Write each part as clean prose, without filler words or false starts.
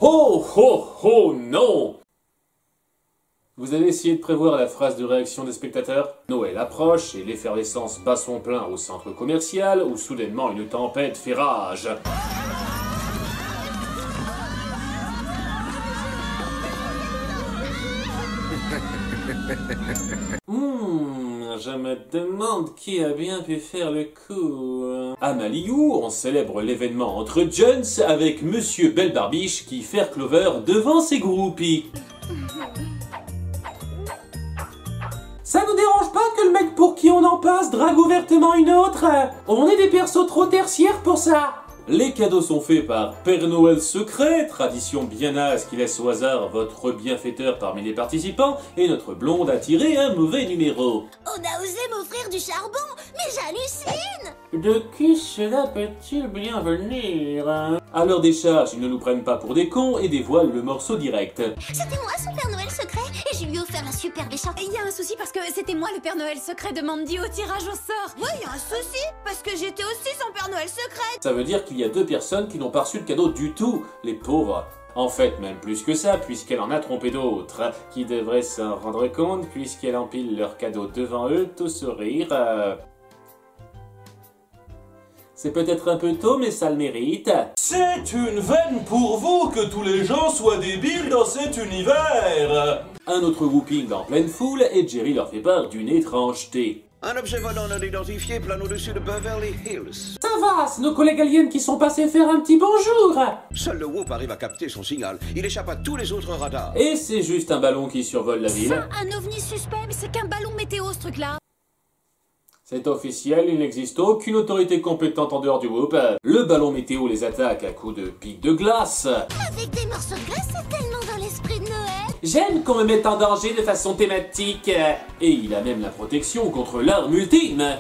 Oh, oh, oh, non! Vous avez essayé de prévoir la phrase de réaction des spectateurs? Noël approche et l'effervescence bat son plein au centre commercial où soudainement une tempête fait rage. Je me demande qui a bien pu faire le coup. À Maliou, on célèbre l'événement entre Jones avec Monsieur Belle-Barbiche qui fait Clover devant ses groupies. Ça nous dérange pas que le mec pour qui on en passe drague ouvertement une autre? On est des persos trop tertiaires pour ça. Les cadeaux sont faits par Père Noël secret, tradition bien naze qui laisse au hasard votre bienfaiteur parmi les participants, et notre blonde a tiré un mauvais numéro. On a osé m'offrir du charbon, mais j'hallucine! De qui cela peut-il bien venir? À leur décharge, ils ne nous prennent pas pour des cons et dévoilent le morceau direct. C'était moi son Père Noël secret, et je lui ai offert un super méchant. Il y a un souci parce que c'était moi le Père Noël secret de Mandy au tirage au sort. Ouais, il y a un souci, parce que j'étais aussi son Père Noël secret. Ça veut dire qu'il y a 2 personnes qui n'ont pas reçu de cadeau du tout, les pauvres. En fait, même plus que ça, puisqu'elle en a trompé d'autres, qui devraient s'en rendre compte, puisqu'elle empile leurs cadeaux devant eux, tout sourire. C'est peut-être un peu tôt, mais ça le mérite. C'est une veine pour vous que tous les gens soient débiles dans cet univers. Un autre whooping en pleine foule, et Jerry leur fait part d'une étrangeté. Un objet volant non identifié plane au-dessus de Beverly Hills. Ça va, c'est nos collègues aliens qui sont passés faire un petit bonjour. Seul le Whoop arrive à capter son signal. Il échappe à tous les autres radars. Et c'est juste un ballon qui survole la ville. Ça, un ovni suspect, mais c'est qu'un ballon météo ce truc-là. C'est officiel, il n'existe aucune autorité compétente en dehors du Whoop. Le ballon météo les attaque à coups de pics de glace. Avec des morceaux de glace, c'est tellement dans l'esprit de Noël. J'aime qu'on me mette en danger de façon thématique. Et il a même la protection contre l'arme ultime.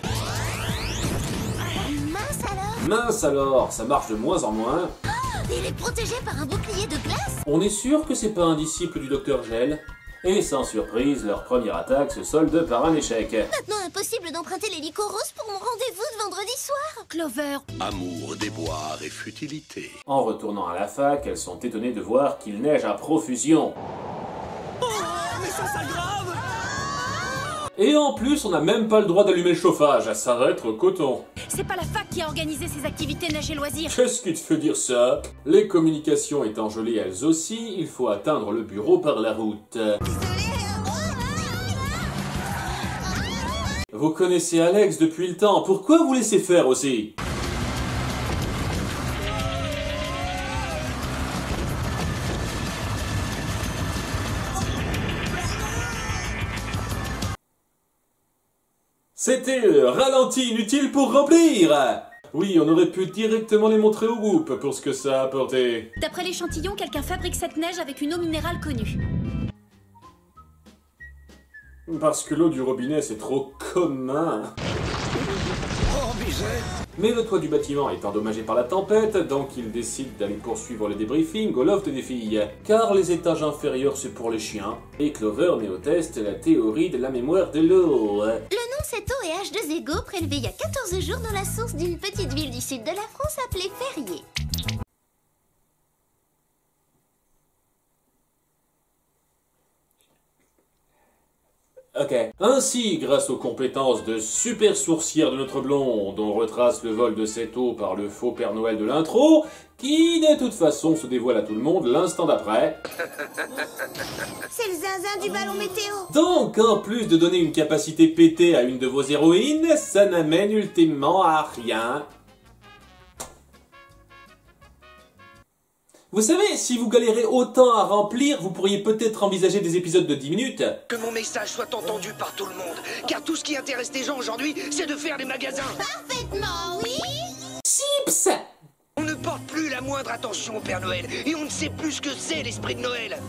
Mince alors. Mince alors, ça marche de moins en moins. Il est protégé par un bouclier de glace. On est sûr que c'est pas un disciple du Docteur Gel? Et sans surprise, leur première attaque se solde par un échec. Maintenant impossible d'emprunter l'hélico rose pour mon rendez-vous de vendredi soir. Clover. Amour, déboire et futilité. En retournant à la fac, elles sont étonnées de voir qu'il neige à profusion. Mais ça s'aggrave. Et en plus, on n'a même pas le droit d'allumer le chauffage, ça va être coton. C'est pas la fac qui a organisé ces activités neige et loisirs. Qu'est-ce qui te fait dire ça? Les communications étant gelées elles aussi, il faut atteindre le bureau par la route. Vous connaissez Alex depuis le temps, pourquoi vous laissez faire aussi? C'était ralenti inutile pour remplir. Oui, on aurait pu directement les montrer au groupe pour ce que ça a apporté. D'après l'échantillon, quelqu'un fabrique cette neige avec une eau minérale connue. Parce que l'eau du robinet c'est trop commun. Oh, bizarre. Mais le toit du bâtiment est endommagé par la tempête, donc ils décident d'aller poursuivre le débriefing au loft des filles. Car les étages inférieurs c'est pour les chiens, et Clover met au test la théorie de la mémoire de l'eau. Le nom c'est eau et H2SO prélevé il y a 14 jours dans la source d'une petite ville du sud de la France appelée Ferrier. Ok. Ainsi, grâce aux compétences de super sourcière de notre blonde, on retrace le vol de cette eau par le faux Père Noël de l'intro, qui de toute façon se dévoile à tout le monde l'instant d'après. C'est le zinzin du ballon météo. Donc, en plus de donner une capacité pétée à une de vos héroïnes, ça n'amène ultimement à rien. Vous savez, si vous galérez autant à remplir, vous pourriez peut-être envisager des épisodes de 10 minutes. Que mon message soit entendu par tout le monde, car tout ce qui intéresse les gens aujourd'hui, c'est de faire les magasins. Parfaitement, oui. Chips! On ne porte plus la moindre attention au Père Noël, et on ne sait plus ce que c'est l'esprit de Noël.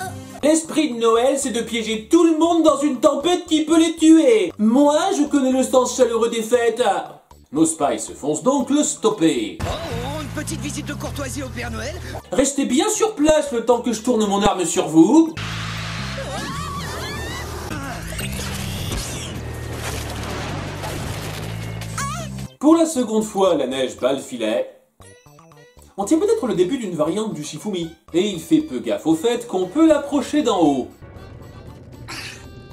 L'esprit de Noël, c'est de piéger tout le monde dans une tempête qui peut les tuer. Moi, je connais le sens chaleureux des fêtes. Nos spies se foncent donc le stopper. Oh, une petite visite de courtoisie au Père Noël. Restez bien sur place le temps que je tourne mon arme sur vous. Pour la seconde fois, la neige bat le filet. On tient peut-être le début d'une variante du Shifumi. Et il fait peu gaffe au fait qu'on peut l'approcher d'en haut.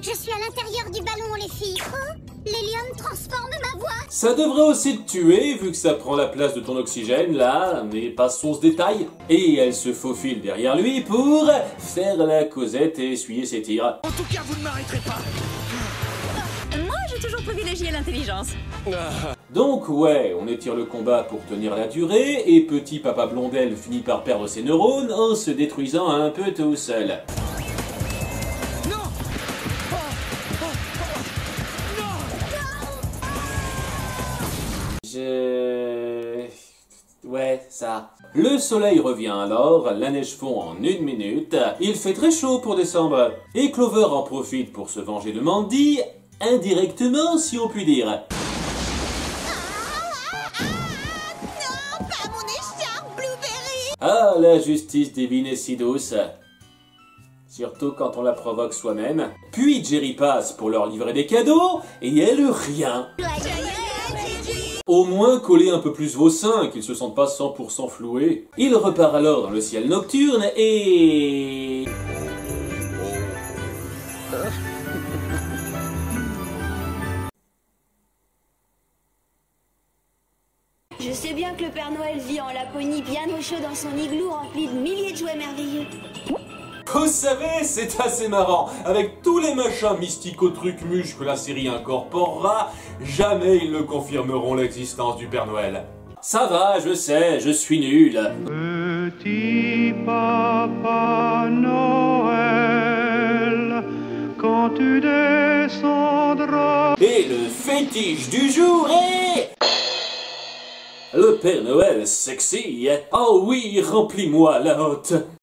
Je suis à l'intérieur du ballon, les filles. Oh, l'hélium transforme ma voix. Ça devrait aussi te tuer, vu que ça prend la place de ton oxygène, là, mais passons ce détail. Et elle se faufile derrière lui pour faire la causette et essuyer ses tirs. En tout cas, vous ne m'arrêterez pas. Moi, j'ai toujours privilégié l'intelligence. Donc ouais, on étire le combat pour tenir la durée, et petit papa Blondel finit par perdre ses neurones en se détruisant un peu tout seul. Ouais, ça. Le soleil revient alors, la neige fond en 1 minute, il fait très chaud pour décembre, et Clover en profite pour se venger de Mandy, indirectement si on peut dire. Non, pas mon écharpe, Blueberry. Ah, la justice divine est si douce. Surtout quand on la provoque soi-même. Puis Jerry passe pour leur livrer des cadeaux, et elle rien. Au moins collez un peu plus vos seins, qu'ils se sentent pas 100% floués. Il repart alors dans le ciel nocturne et... Je sais bien que le Père Noël vit en Laponie bien au chaud dans son igloo rempli de milliers de jouets merveilleux. Vous savez, c'est assez marrant. Avec tous les machins mystico-trucs-muches que la série incorporera, jamais ils ne confirmeront l'existence du Père Noël. Ça va, je sais, je suis nul. Petit papa Noël, quand tu descendras... Et le fétiche du jour est... le Père Noël sexy. Oh oui, remplis-moi la hotte.